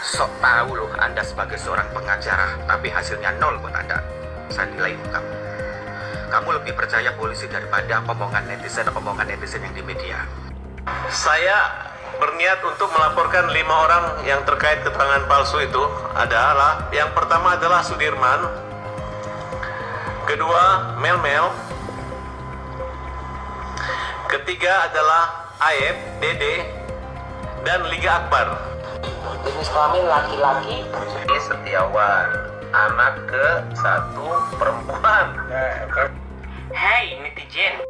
Sok tahu loh Anda sebagai seorang pengacara, tapi hasilnya nol buat Anda. Saya nilai kamu. Kamu lebih percaya polisi daripada omongan netizen yang di media. Saya berniat untuk melaporkan 5 orang yang terkait keterangan palsu itu adalah, yang pertama adalah Sudirman, kedua Mel, ketiga adalah Aep, Dede, dan Liga Akbar. Jenis kelamin laki-laki. Ini Setiawan, anak ke-1 perempuan. Hai netizen.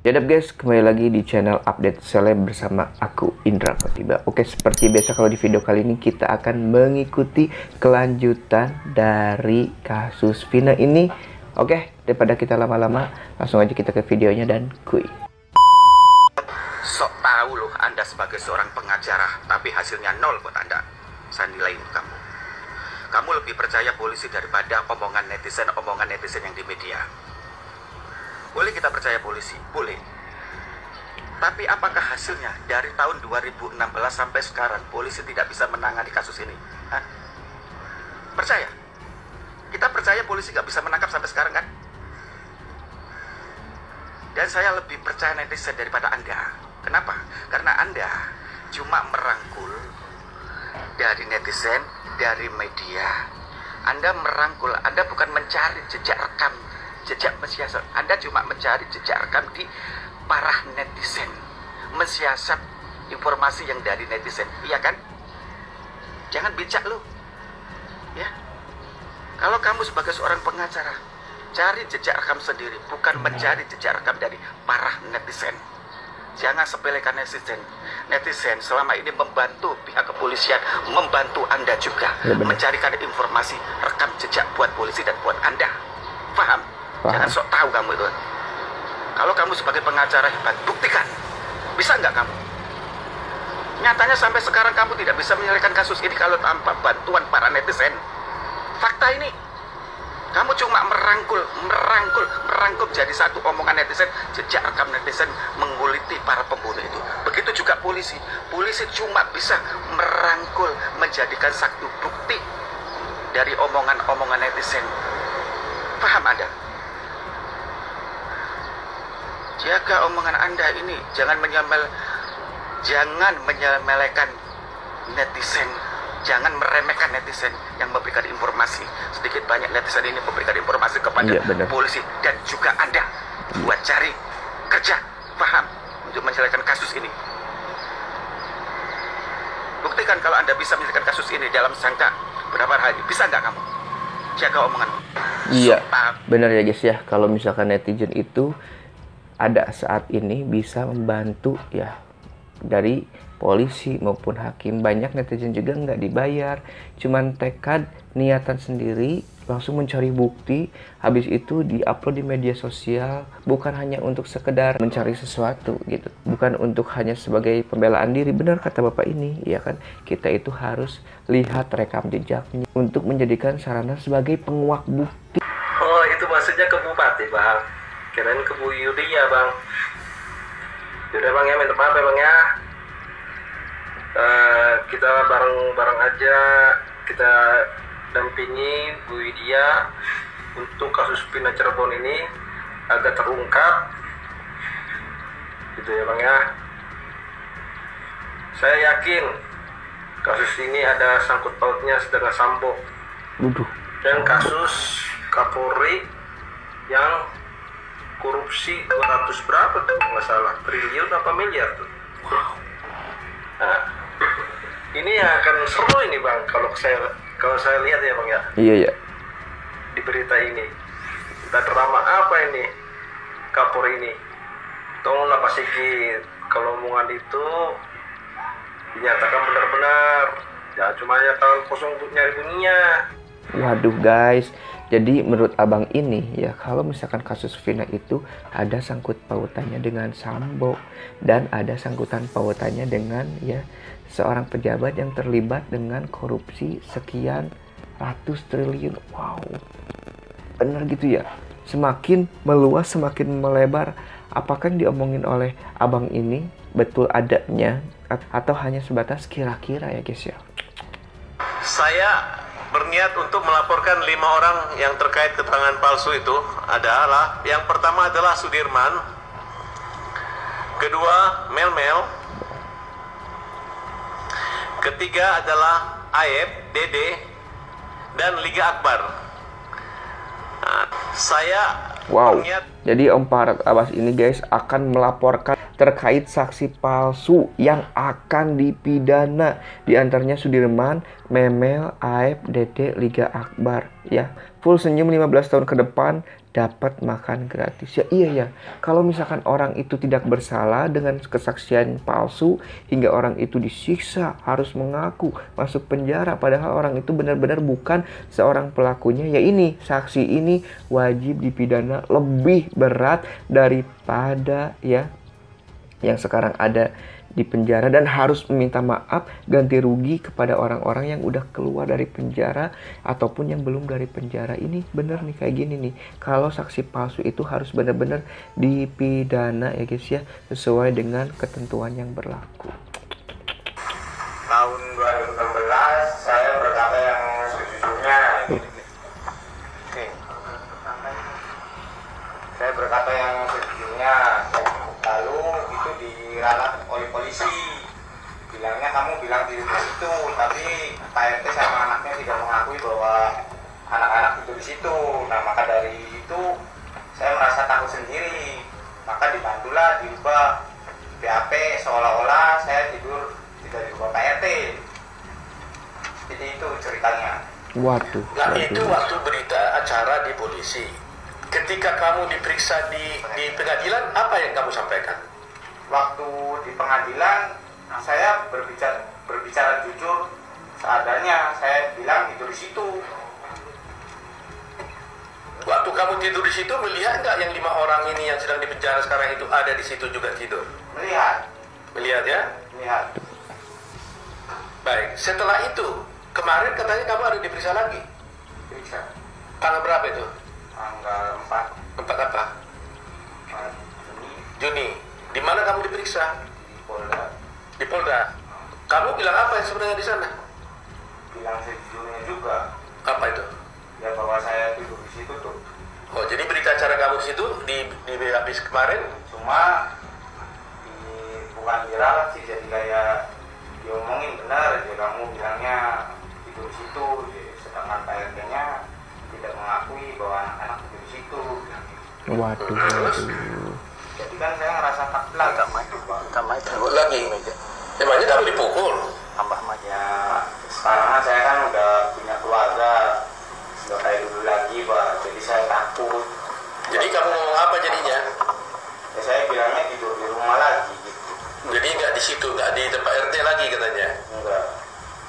Yaudah guys, kembali lagi di channel Update Seleb bersama aku Indra Khotiba. Oke, seperti biasa kalau di video kali ini kita akan mengikuti kelanjutan dari kasus Vina ini. Oke, daripada kita lama-lama, langsung aja kita ke videonya dan kuy. Sok tahu loh Anda sebagai seorang pengacara, tapi hasilnya nol buat Anda. Saya nilai kamu. Kamu lebih percaya polisi daripada omongan netizen yang di media. Boleh kita percaya polisi? Boleh. Tapi apakah hasilnya dari tahun 2016 sampai sekarang polisi tidak bisa menangani kasus ini? Hah? Percaya? Kita percaya polisi nggak bisa menangkap sampai sekarang kan? Dan saya lebih percaya netizen daripada Anda. Kenapa? Karena Anda cuma merangkul dari netizen, dari media. Anda merangkul, Anda bukan mencari jejak rekam, jejak mensiasat. Anda cuma mencari jejak rekam di para netizen, mensiasat informasi yang dari netizen, iya kan? Jangan bijak lo, ya. Kalau kamu sebagai seorang pengacara, cari jejak rekam sendiri, bukan mencari jejak rekam dari para netizen. Jangan sepelekan netizen. Netizen selama ini membantu pihak kepolisian, membantu Anda juga mencarikan informasi rekam jejak buat polisi dan buat Anda. Paham? Jangan sok tahu kamu itu. Kalau kamu sebagai pengacara hebat, buktikan. Bisa nggak kamu? Nyatanya sampai sekarang kamu tidak bisa menyelesaikan kasus ini kalau tanpa bantuan para netizen. Fakta ini. Kamu cuma merangkul jadi satu omongan netizen, jejak rekam netizen menguliti para pembunuh itu. Begitu juga polisi. Polisi cuma bisa merangkul, menjadikan satu bukti dari omongan-omongan netizen. Paham Anda? Jaga omongan Anda ini, jangan menyemelekan netizen, jangan meremehkan netizen yang memberikan informasi. Sedikit banyak netizen ini memberikan informasi kepada polisi dan juga Anda buat cari kerja, paham, untuk menyelesaikan kasus ini. Buktikan kalau Anda bisa menyelesaikan kasus ini dalam jangka berapa hari. Bisa nggak kamu? Jaga omongan. Iya, benar ya guys ya. Kalau misalkan netizen itu ada saat ini bisa membantu ya dari polisi maupun hakim. Banyak netizen juga nggak dibayar, cuman tekad niatan sendiri langsung mencari bukti, habis itu diupload di media sosial, bukan hanya untuk sekedar mencari sesuatu gitu, bukan untuk hanya sebagai pembelaan diri. Benar kata bapak ini ya kan, kita itu harus lihat rekam jejaknya untuk menjadikan sarana sebagai penguak bukti. Oh, itu maksudnya ke bupati bang, kirain ke Bu Yudi ya bang. Yaudah bang ya, minta maaf ya bang ya. Kita bareng-bareng aja, kita dampingi Bu Widya untuk kasus Vina Cirebon ini agar terungkap gitu ya bang ya. Saya yakin kasus ini ada sangkut pautnya saudara Sambo dan kasus Kapolri yang korupsi 200 berapa tuh nggak salah, triliun apa miliar tuh. Nah, ini akan seru ini bang kalau saya lihat ya bang ya. Iya. Di berita ini kita drama apa ini Kapolri ini. Tolonglah Pak Sigit, kalau omongan itu dinyatakan benar-benar, ya cuma ya tangan kosong untuk nyari bunyinya. Waduh guys, jadi menurut abang ini ya, kalau misalkan kasus Vina itu ada sangkut pautannya dengan Sambo dan ada sangkutan pautannya dengan ya seorang pejabat yang terlibat dengan korupsi sekian ratus triliun. Wow, bener gitu ya. Semakin meluas, semakin melebar. Apakah yang diomongin oleh abang ini betul adanya atau hanya sebatas kira-kira ya guys ya. Saya berniat untuk melaporkan 5 orang yang terkait keterangan palsu itu adalah yang pertama adalah Sudirman, kedua Mel, ketiga adalah Aep, Dede, dan Liga Akbar. Nah, saya berniat. Jadi Om Farad Abbas ini guys akan melaporkan terkait saksi palsu yang akan dipidana. Di antaranya Sudirman, Memel, Aep, Dede, Liga Akbar ya. Full senyum 15 tahun ke depan, dapat makan gratis. Ya iya ya. Kalau misalkan orang itu tidak bersalah dengan kesaksian palsu hingga orang itu disiksa, harus mengaku, masuk penjara padahal orang itu benar-benar bukan seorang pelakunya. Ya ini, saksi ini wajib dipidana lebih berat daripada ya yang sekarang ada di penjara, dan harus meminta maaf, ganti rugi kepada orang-orang yang udah keluar dari penjara ataupun yang belum dari penjara. Ini bener nih kayak gini nih. Kalau saksi palsu itu harus benar-benar dipidana ya guys ya, sesuai dengan ketentuan yang berlaku. Tahun 2016 saya berkata yang sejujurnya. Saya berkata yang sejujurnya. Lalu itu diralat oleh polisi. Bilangnya kamu bilang di situ, tapi Pak RT sama anaknya tidak mengakui bahwa anak-anak itu di situ. Nah, maka dari itu saya merasa takut sendiri. Maka dibantulah dirubah BAP seolah-olah saya tidur tidak di rumah Pak RT. Jadi itu ceritanya. Waduh. Nah itu waktu berita acara di polisi. Ketika kamu diperiksa di pengadilan, apa yang kamu sampaikan? Waktu di pengadilan, saya berbicara jujur seadanya. Saya bilang tidur di situ. Waktu kamu tidur di situ, melihat nggak yang 5 orang ini yang sedang dipenjara sekarang itu ada di situ juga tidur? Melihat. Melihat ya? Melihat. Baik, setelah itu, kemarin katanya kamu ada diperiksa lagi? Periksa. Tanggal berapa itu? Tanggal 4. 4 apa? Juni. Di mana kamu diperiksa? Di Polda. Di Polda. Kamu bilang apa yang sebenarnya di sana? Bilang sejujurnya juga. Apa itu? Ya bahwa saya tidur di situ tuh. Oh, jadi berita acara kamu di situ di habis kemarin? Cuma bukan diralat sih, jadi kayak diomongin benar aja, kamu bilangnya tidur di situ, sedangkan Pak RT-nya tidak mengakui bahwa anak-anak tidur di situ. Waduh. Jadi kan saya ngerasa takut lah. Takut lagi. Emangnya kamu dipukul? Tambah ya, sekarang saya kan udah punya keluarga, nggak kayak dulu lagi Pak, jadi saya takut. Jadi kamu ngomong apa jadinya? Ya saya bilangnya tidur di rumah lagi gitu. Jadi nggak di situ, nggak di tempat RT lagi katanya? Enggak.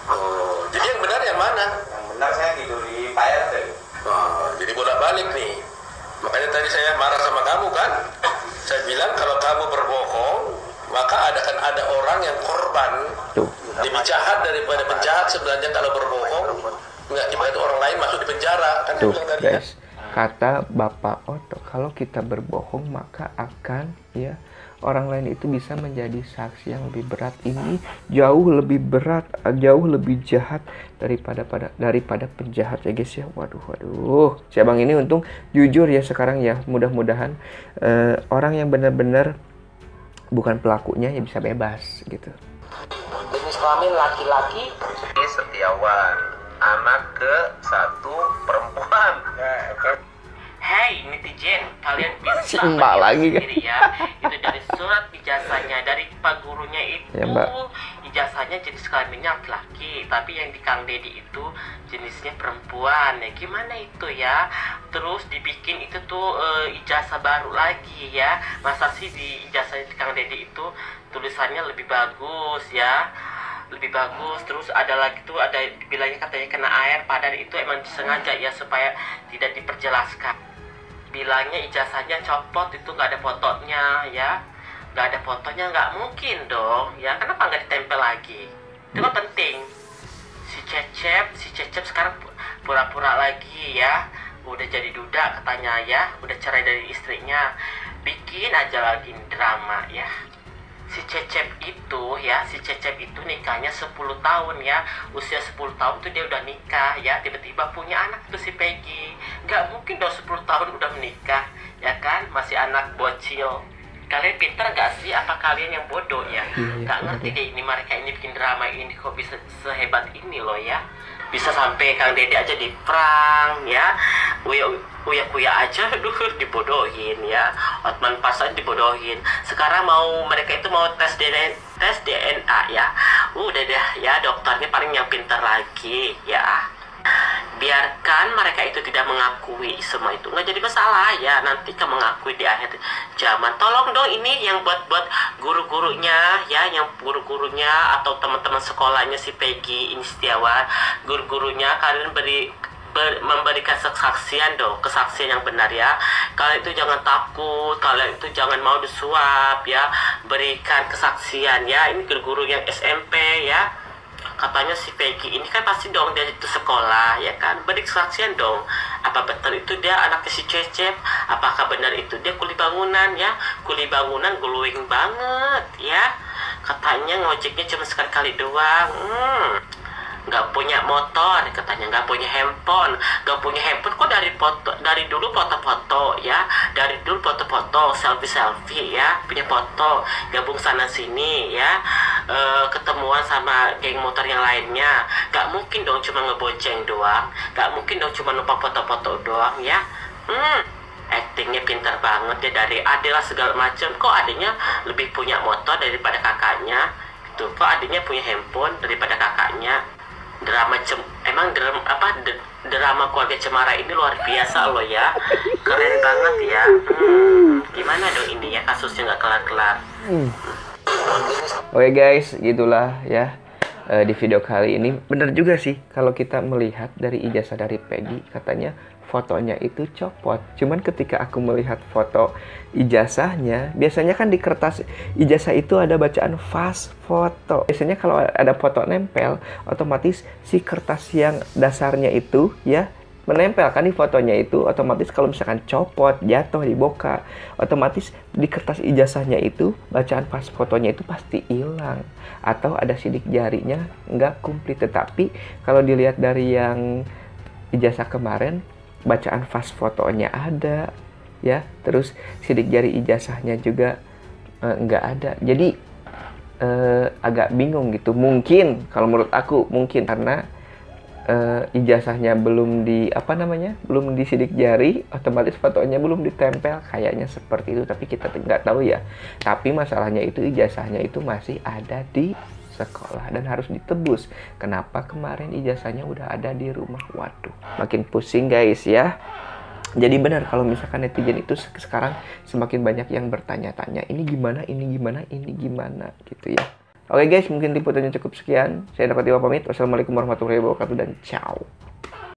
Oh, jadi yang benar yang mana? Yang benar saya tidur di Pak RT. Oh, jadi bolak-balik nih. Makanya tadi saya marah sama kamu kan? Saya bilang kalau kamu berbohong, maka akan ada orang yang korban. Lebih jahat daripada penjahat sebenarnya kalau berbohong. Nggak dibantu orang lain masuk di penjara. Kan Tuh tadi, guys, kata Bapak Otto, kalau kita berbohong maka akan ya orang lain itu bisa menjadi saksi yang lebih berat. Ini jauh lebih berat, jauh lebih jahat daripada penjahat ya guys ya. Waduh. Si abang ini untung jujur ya sekarang ya. Mudah-mudahan orang yang benar-benar bukan pelakunya ya bisa bebas gitu. Jenis kelamin laki-laki. Ini Setiawan, anak ke-1 perempuan. Hei netizen, kalian Si bisa Mbak lagi kan? sendiri ya. Itu dari surat ijazahnya, dari pak gurunya itu Ya, Mbak. ijazahnya jenis kelaminnya laki-laki, tapi yang di Kang Dedi itu jenisnya perempuan. Ya gimana itu ya? Terus dibikin itu tuh ijazah baru lagi ya. Masa sih di ijazah di Kang Dedi itu tulisannya lebih bagus ya? Lebih bagus. Terus ada lagi tuh, ada bilangnya katanya kena air, padahal itu emang disengaja ya supaya tidak diperjelaskan. Bilangnya ijazahnya copot, itu nggak ada fotonya ya, nggak ada fotonya, nggak mungkin dong ya. Kenapa nggak ditempel lagi? Itu kan penting. Si Cecep sekarang pura-pura lagi ya, udah jadi duda katanya ya, udah cerai dari istrinya, bikin aja lagi drama ya. si Cecep itu nikahnya 10 tahun ya. Usia 10 tahun tuh dia udah nikah ya. Tiba-tiba punya anak tuh si Peggy. Nggak mungkin dong 10 tahun udah menikah, ya kan? Masih anak bocil. Kalian pintar nggak sih? Apa kalian yang bodoh ya? Nggak ngerti deh ini mereka ini bikin drama ini kok bisa sehebat ini loh ya. Bisa sampai Kang Dede aja diperang ya. Uya aja dibodohin ya. Otman Pas aja dibodohin. Sekarang mereka itu mau tes DNA ya. Udah deh ya, dokternya paling yang pintar lagi ya. Biarkan mereka itu tidak mengakui semua itu, nggak jadi masalah ya. Nanti kamu mengakui di akhir zaman. Tolong dong ini yang buat guru-gurunya ya, yang guru-gurunya atau teman-teman sekolahnya si Peggy ini Setiawan, guru-gurunya kalian memberikan kesaksian yang benar ya. Kalian itu jangan takut, kalian itu jangan mau disuap ya. Berikan kesaksian ya. Ini guru-guru yang SMP ya. Katanya si Peggy ini kan pasti dong dia itu sekolah ya kan, beri kesaksian dong. Apa betul itu dia anaknya si Cecep? Apakah benar itu dia kuli bangunan ya? Kuli bangunan glowing banget ya. Katanya ngojeknya cuma sekali doang. Nggak punya motor katanya, nggak punya handphone kok dari dulu foto-foto ya, dari dulu foto-foto selfie ya, punya foto gabung sana sini ya, ketemuan sama geng motor yang lainnya. Nggak mungkin dong cuma ngebonceng doang, nggak mungkin dong cuma numpang foto-foto doang ya. Actingnya pintar banget ya, dari ade lah segala macam. Kok adenya lebih punya motor daripada kakaknya gitu, kok adenya punya handphone daripada kakaknya. Drama keluarga Cemara ini luar biasa loh ya, keren banget ya. Gimana dong ini ya, kasusnya nggak kelar-kelar. Oke guys, gitulah ya di video kali ini. Bener juga sih kalau kita melihat dari ijazah dari Peggy, katanya fotonya itu copot. Cuman ketika aku melihat foto ijazahnya, biasanya kan di kertas ijazah itu ada bacaan fast foto. Biasanya kalau ada foto nempel, otomatis si kertas yang dasarnya itu ya menempel kan di fotonya itu. Otomatis kalau misalkan copot, jatuh, diboka, otomatis di kertas ijazahnya itu bacaan fast fotonya itu pasti hilang, atau ada sidik jarinya nggak komplit. Tetapi kalau dilihat dari yang ijazah kemarin, bacaan fast fotonya ada ya, terus sidik jari ijazahnya juga nggak ada. Jadi agak bingung gitu. Mungkin kalau menurut aku mungkin karena ijazahnya belum belum disidik jari, otomatis fotonya belum ditempel, kayaknya seperti itu. Tapi kita nggak tahu ya. Tapi masalahnya itu ijazahnya itu masih ada di sekolah dan harus ditebus. Kenapa kemarin ijazahnya udah ada di rumah? Waduh, makin pusing guys ya. Jadi benar kalau misalkan netizen itu sekarang semakin banyak yang bertanya-tanya, ini gimana gitu ya. Oke guys, mungkin liputannya cukup sekian. Saya Dapat Dewa pamit. Wassalamualaikum warahmatullahi wabarakatuh dan ciao.